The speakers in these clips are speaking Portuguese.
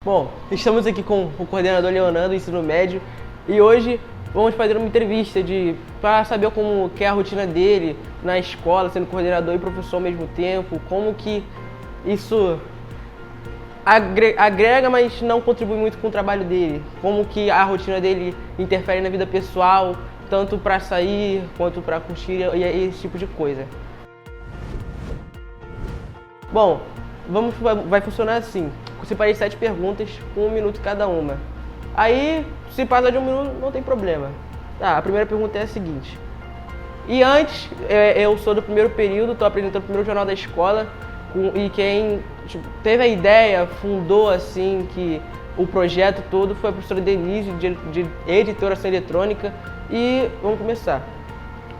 Bom, estamos aqui com o coordenador Leonan do ensino médio e hoje vamos fazer uma entrevista para saber como que é a rotina dele na escola, sendo coordenador e professor ao mesmo tempo, como que isso agrega, mas não contribui muito com o trabalho dele, como que a rotina dele interfere na vida pessoal, tanto para sair quanto para curtir e esse tipo de coisa. Bom, vai funcionar assim. Separei 7 perguntas com 1 minuto cada uma. Aí, se passar de 1 minuto, não tem problema. A primeira pergunta é a seguinte. E antes, eu sou do primeiro período, estou apresentando o primeiro jornal da escola. E quem teve a ideia, fundou assim, que o projeto todo foi a professora Denise, de editoração eletrônica. E vamos começar.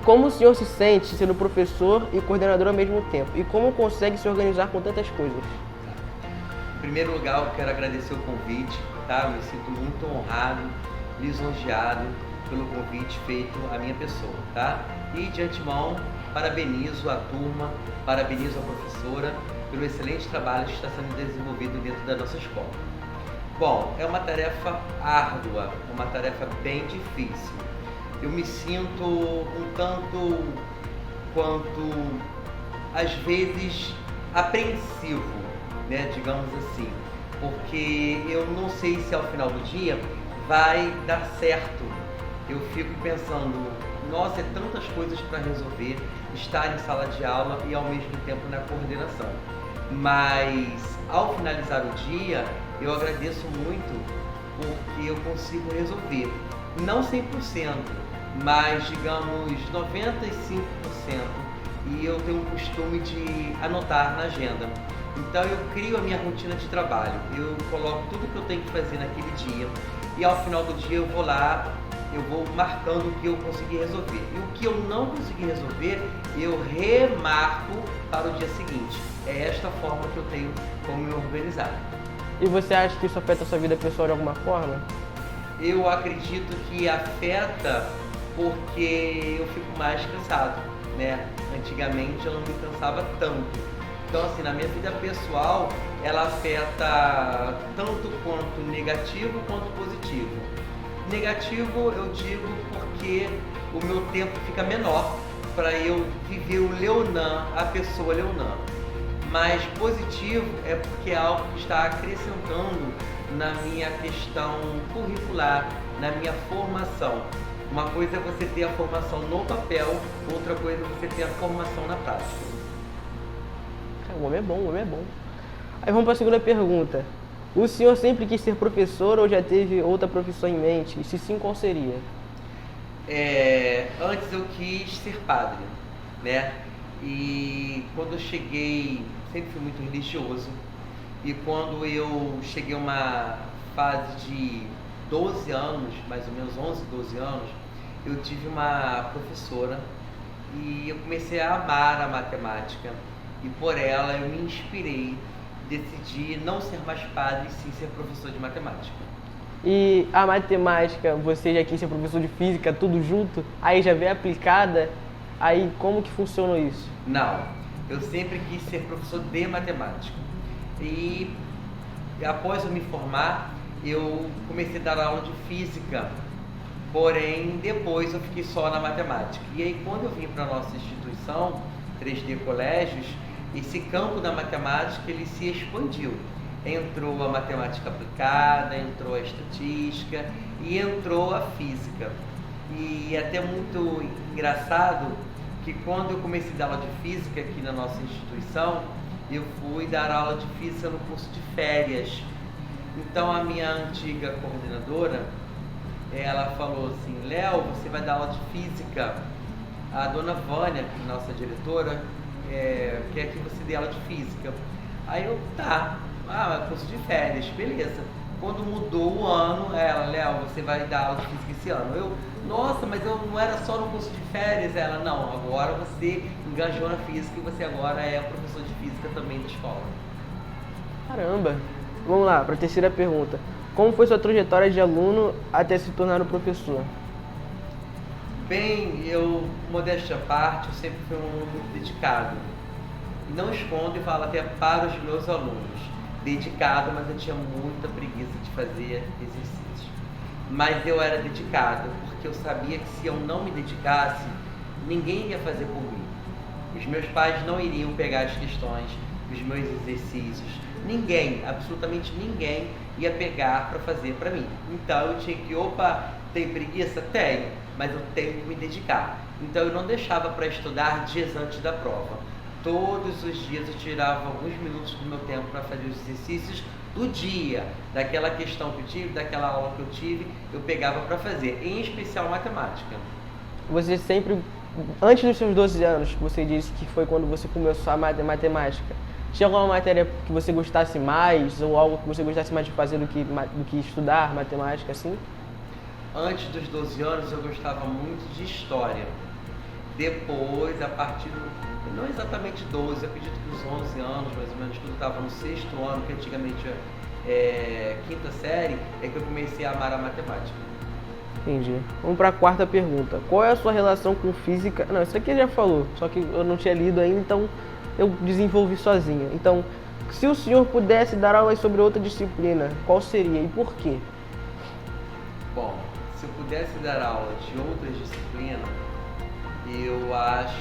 Como o senhor se sente sendo professor e coordenador ao mesmo tempo? E como consegue se organizar com tantas coisas? Em primeiro lugar, eu quero agradecer o convite, tá? Eu me sinto muito honrado, lisonjeado pelo convite feito à minha pessoa, tá? E de antemão, parabenizo a turma, parabenizo a professora pelo excelente trabalho que está sendo desenvolvido dentro da nossa escola. Bom, é uma tarefa árdua, uma tarefa bem difícil. Eu me sinto um tanto quanto, às vezes, apreensivo, né, digamos assim, porque eu não sei se ao final do dia vai dar certo. Eu fico pensando, nossa, é tantas coisas para resolver, estar em sala de aula e ao mesmo tempo na coordenação. Mas ao finalizar o dia, eu agradeço muito porque eu consigo resolver, não 100%, mas digamos 95%, e eu tenho o costume de anotar na agenda. Então eu crio a minha rotina de trabalho, eu coloco tudo que eu tenho que fazer naquele dia e ao final do dia eu vou lá, eu vou marcando o que eu consegui resolver. E o que eu não consegui resolver, eu remarco para o dia seguinte. É esta forma que eu tenho como me organizar. E você acha que isso afeta a sua vida pessoal de alguma forma? Eu acredito que afeta porque eu fico mais cansado, né? Antigamente eu não me cansava tanto. Então, assim, na minha vida pessoal, ela afeta tanto quanto negativo quanto positivo. Negativo eu digo porque o meu tempo fica menor para eu viver o Leonan, a pessoa Leonan. Mas positivo é porque é algo que está acrescentando na minha questão curricular, na minha formação. Uma coisa é você ter a formação no papel, outra coisa é você ter a formação na prática. O homem é bom, o homem é bom. Aí vamos para a segunda pergunta. O senhor sempre quis ser professor ou já teve outra profissão em mente? E se sim, qual seria? Antes eu quis ser padre, né? E quando eu cheguei, sempre fui muito religioso. E quando eu cheguei a uma fase de 12 anos, mais ou menos 11, 12 anos, eu tive uma professora e eu comecei a amar a matemática. E por ela eu me inspirei, decidi não ser mais padre, sim ser professor de matemática. E a matemática, você já quis ser professor de física, tudo junto? Aí já veio aplicada? Aí como que funcionou isso? Não, eu sempre quis ser professor de matemática. E após eu me formar, eu comecei a dar aula de física. Porém, depois eu fiquei só na matemática. E aí quando eu vim para a nossa instituição, 3D Colégios, esse campo da matemática ele se expandiu. Entrou a matemática aplicada, entrou a estatística e entrou a física. E é até muito engraçado que quando eu comecei a dar aula de física aqui na nossa instituição, eu fui dar aula de física no curso de férias. Então a minha antiga coordenadora, ela falou assim, Léo, você vai dar aula de física. A dona Vânia, nossa diretora, quer que você dê aula de física. Aí eu, tá, curso de férias, beleza. Quando mudou o ano, ela, Léo, você vai dar aula de física esse ano. Eu, nossa, mas eu não era só no curso de férias. Ela, não, agora você engajou na física e você agora é professor de física também da escola. Caramba! Vamos lá, para a terceira pergunta. Como foi sua trajetória de aluno até se tornar um professor? Bem, eu, modéstia à parte, eu sempre fui um aluno muito dedicado. Não escondo e falo até para os meus alunos. dedicado, mas eu tinha muita preguiça de fazer exercícios. Mas eu era dedicado, porque eu sabia que se eu não me dedicasse, ninguém ia fazer por mim. Os meus pais não iriam pegar as questões, os meus exercícios. Ninguém, absolutamente ninguém, ia pegar para fazer para mim. Então eu tinha que, tem preguiça? Tenho, mas eu tenho que me dedicar. Então eu não deixava para estudar dias antes da prova. Todos os dias eu tirava alguns minutos do meu tempo para fazer os exercícios do dia, daquela questão que eu tive, daquela aula que eu tive, eu pegava para fazer, em especial matemática. Você sempre, antes dos seus 12 anos, você disse que foi quando você começou a matemática, tinha alguma matéria que você gostasse mais, ou algo que você gostasse mais de fazer do que estudar matemática, assim? Antes dos 12 anos eu gostava muito de história. Depois, a partir não exatamente 12, eu acredito que os 11 anos, mais ou menos, quando eu estava no 6º ano, que antigamente é 5ª série, é que eu comecei a amar a matemática. Entendi. Vamos para a 4ª pergunta. Qual é a sua relação com física? Não, isso aqui já falou, só que eu não tinha lido ainda, então eu desenvolvi sozinho. Então, se o senhor pudesse dar aulas sobre outra disciplina, qual seria e por quê? Bom, se eu pudesse dar aula de outras disciplinas, eu acho,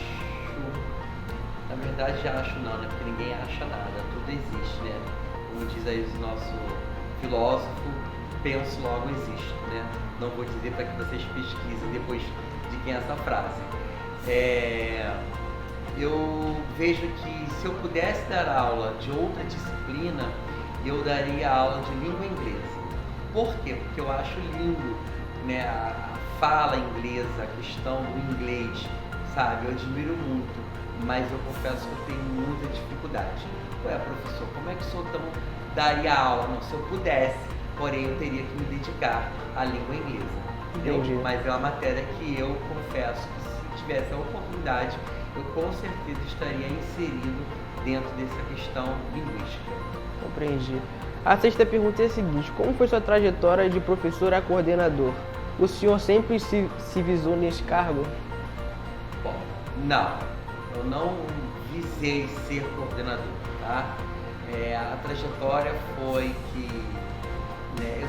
na verdade acho não, né? Porque ninguém acha nada, tudo existe, né? Como diz aí o nosso filósofo, penso logo existe, né? Não vou dizer para que vocês pesquisem depois de quem é essa frase. Eu vejo que se eu pudesse dar aula de outra disciplina, eu daria aula de língua inglesa. Por quê? Porque eu acho lindo, né, a fala inglesa, a questão do inglês, sabe? Eu admiro muito, mas eu confesso que eu tenho muita dificuldade. Ué, professor, como é que o senhor daria aula? Não, se eu pudesse, porém eu teria que me dedicar à língua inglesa. Entendi. Mas é uma matéria que eu confesso que se tivesse a oportunidade, eu com certeza estaria inserido dentro dessa questão linguística. Compreendi. A 6ª pergunta é a seguinte: como foi sua trajetória de professor a coordenador? O senhor sempre se visou nesse cargo? Bom, não. Eu não visei ser coordenador, tá? A trajetória foi que, né,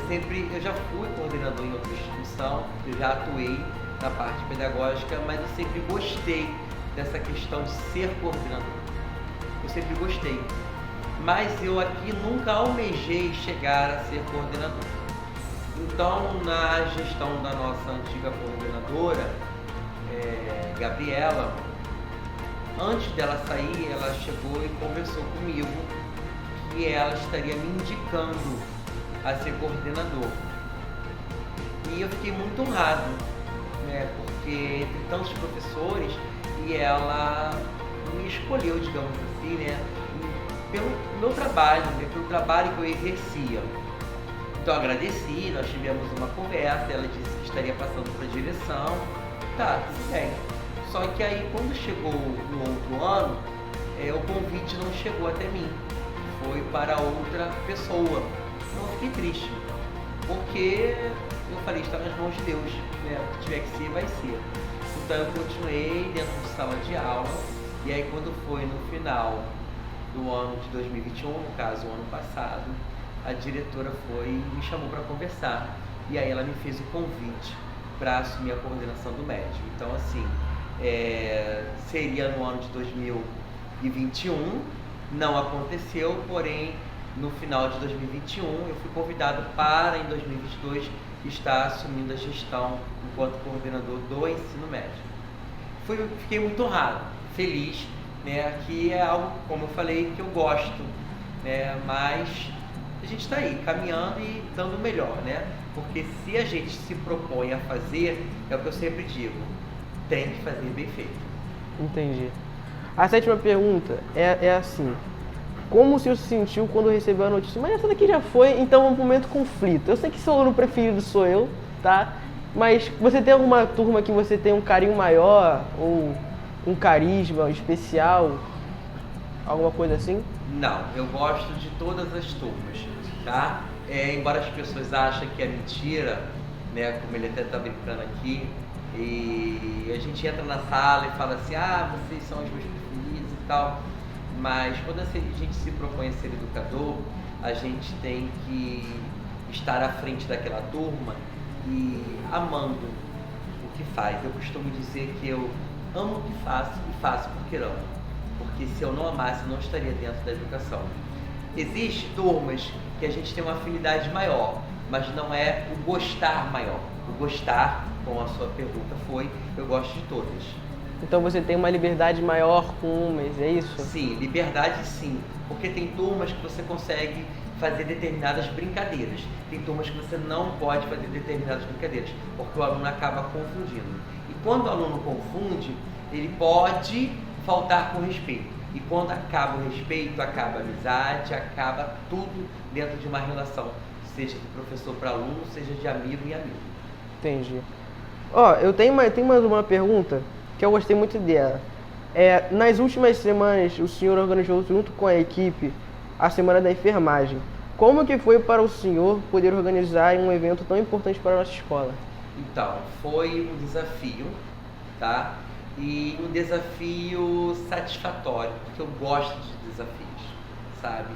eu já fui coordenador em outra instituição, eu já atuei na parte pedagógica, mas eu sempre gostei dessa questão de ser coordenador. Eu sempre gostei. Mas eu aqui nunca almejei chegar a ser coordenador. Então, na gestão da nossa antiga coordenadora, Gabriela, antes dela sair, ela chegou e conversou comigo que ela estaria me indicando a ser coordenador. E eu fiquei muito honrado, né, porque entre tantos professores, e ela me escolheu, digamos assim, né, pelo meu trabalho, né, pelo trabalho que eu exercia. Então eu agradeci, nós tivemos uma conversa, ela disse que estaria passando para a direção, tá, tudo bem. Só que aí quando chegou no outro ano, o convite não chegou até mim, foi para outra pessoa. Então eu fiquei triste, porque eu falei, está nas mãos de Deus, né? O que tiver que ser, vai ser. Então eu continuei dentro de sala de aula, e aí quando foi no final do ano de 2021, no caso o ano passado, a diretora foi e me chamou para conversar, e aí ela me fez o convite para assumir a coordenação do médio. Então assim, seria no ano de 2021, não aconteceu, porém no final de 2021 eu fui convidado para em 2022 estar assumindo a gestão enquanto coordenador do ensino médio. Fiquei muito honrado, feliz, né, que é algo, como eu falei, que eu gosto, né, mas a gente está aí caminhando e dando o melhor, né, porque se a gente se propõe a fazer, é o que eu sempre digo, tem que fazer bem feito. Entendi. A 7ª pergunta é assim: como o senhor se sentiu quando recebeu a notícia? Mas essa daqui já foi, então é um momento conflito. Eu sei que seu aluno preferido sou eu, tá? Mas você tem alguma turma que você tem um carinho maior ou um carisma especial? Alguma coisa assim? Não, eu gosto de todas as turmas, tá? Embora as pessoas achem que é mentira, né? Como ele até tá brincando aqui, e a gente entra na sala e fala assim, vocês são os meus preferidos e tal. Mas quando a gente se propõe a ser educador, a gente tem que estar à frente daquela turma e amando o que faz. Eu costumo dizer que eu amo o que faço e faço porque amo. Porque se eu não amasse, eu não estaria dentro da educação. Existem turmas que a gente tem uma afinidade maior, mas não é o gostar maior. O gostar, como a sua pergunta foi, eu gosto de todas. Então você tem uma liberdade maior com umas, é isso? Sim, liberdade sim, porque tem turmas que você consegue fazer determinadas brincadeiras. Tem turmas que você não pode fazer determinadas brincadeiras, porque o aluno acaba confundindo. E quando o aluno confunde, ele pode faltar com respeito. E quando acaba o respeito, acaba a amizade, acaba tudo dentro de uma relação, seja de professor para aluno, seja de amigo e amigo. Entendi. Ó, eu tenho mais uma pergunta que eu gostei muito dela. Nas últimas semanas, o senhor organizou junto com a equipe a Semana da Enfermagem. Como que foi para o senhor poder organizar um evento tão importante para a nossa escola? Então, foi um desafio, tá? E um desafio satisfatório, porque eu gosto de desafios, sabe?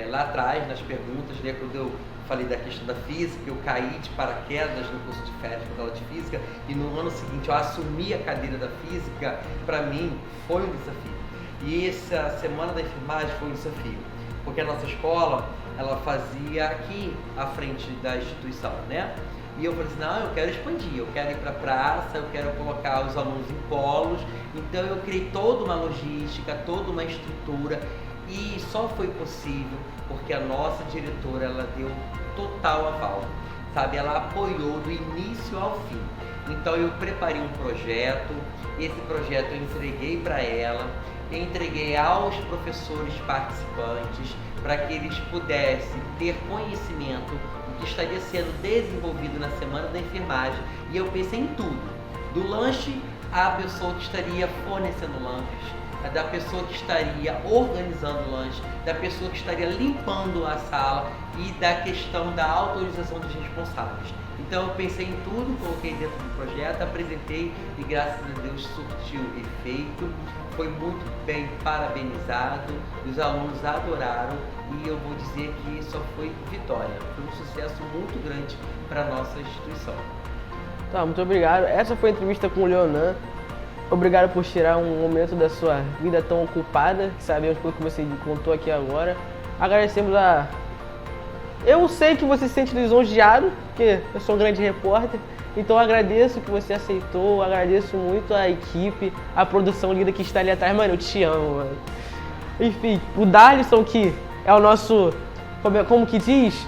Lá atrás, nas perguntas, né, quando eu falei da questão da física, eu caí de paraquedas no curso de férias com aula de física e no ano seguinte eu assumi a cadeira da física. Para mim foi um desafio. E essa Semana da Enfermagem foi um desafio, porque a nossa escola, ela fazia aqui à frente da instituição, né? E eu falei assim, não, eu quero expandir, eu quero ir para a praça, eu quero colocar os alunos em polos. Então eu criei toda uma logística, toda uma estrutura, e só foi possível porque a nossa diretora, ela deu total aval, sabe? Ela apoiou do início ao fim. Então eu preparei um projeto, esse projeto eu entreguei para ela, entreguei aos professores participantes para que eles pudessem ter conhecimento do que estaria sendo desenvolvido na Semana da Enfermagem. E eu pensei em tudo, do lanche à pessoa que estaria fornecendo lanches, da pessoa que estaria organizando o lanche, da pessoa que estaria limpando a sala e da questão da autorização dos responsáveis. Então eu pensei em tudo, coloquei dentro do projeto, apresentei e graças a Deus surtiu efeito. Foi muito bem parabenizado, os alunos adoraram e eu vou dizer que só foi vitória. Foi um sucesso muito grande para a nossa instituição. Tá, muito obrigado. Essa foi a entrevista com o Leonan. Obrigado por tirar um momento da sua vida tão ocupada, que sabemos pelo que você contou aqui agora. Agradecemos a... Eu sei que você se sente lisonjeado, porque eu sou um grande repórter, então agradeço que você aceitou, agradeço muito a equipe, a produção linda que está ali atrás. Mano, eu te amo, mano. Enfim, o Darlison, que é o nosso... Como que diz?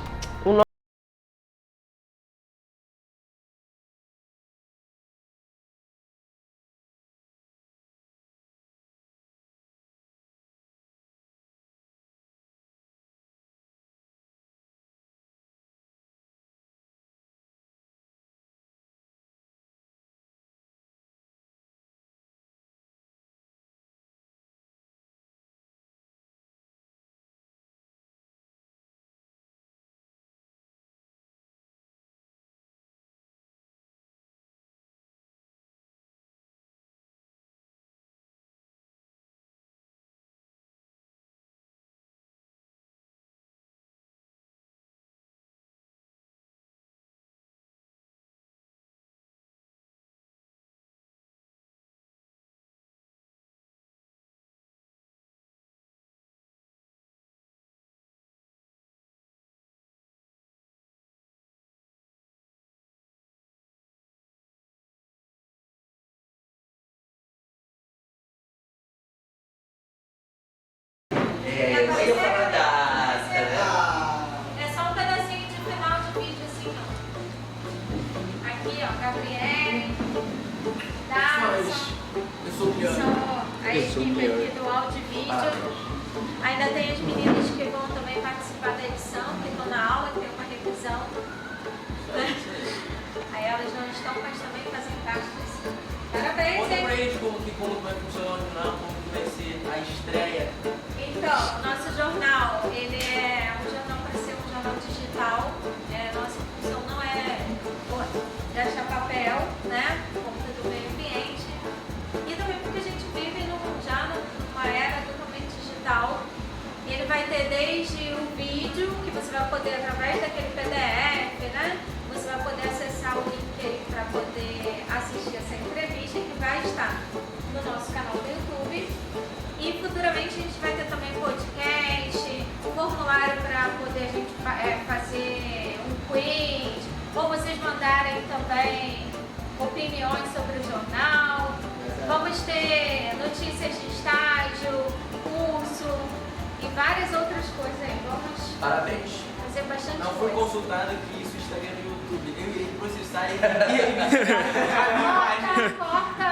Eu ia falar da... É só um pedacinho de final de vídeo assim, ó. Aqui, ó, Gabriele, Darson. Eu sou o Piano. São a equipe aqui do áudio e vídeo. Ainda tem as meninas que vão também participar da edição, que estão na aula, que tem uma revisão. Aí elas não estão, mas também fazem parte disso. Parabéns, Conta pra hein? eles como vai funcionar o jornal, como vai ser a estreia. Então, o nosso jornal, ele é um jornal para ser um jornal digital. Nossa função não é gastar papel, né? Por conta do meio ambiente. E também porque a gente vive já numa era totalmente poder, através daquele PDF, né? Você vai poder acessar o link aí para poder assistir essa entrevista que vai estar no nosso canal do YouTube. E futuramente a gente vai ter também podcast, formulário para poder a gente fazer um quiz, ou vocês mandarem também opiniões sobre o jornal. Vamos ter notícias de estágio, curso e várias outras coisas aí. Vamos Parabéns. fazer bastante Não foi coisa. consultado que isso estaria no YouTube. Eu irei processar e iria me ensinar. Corta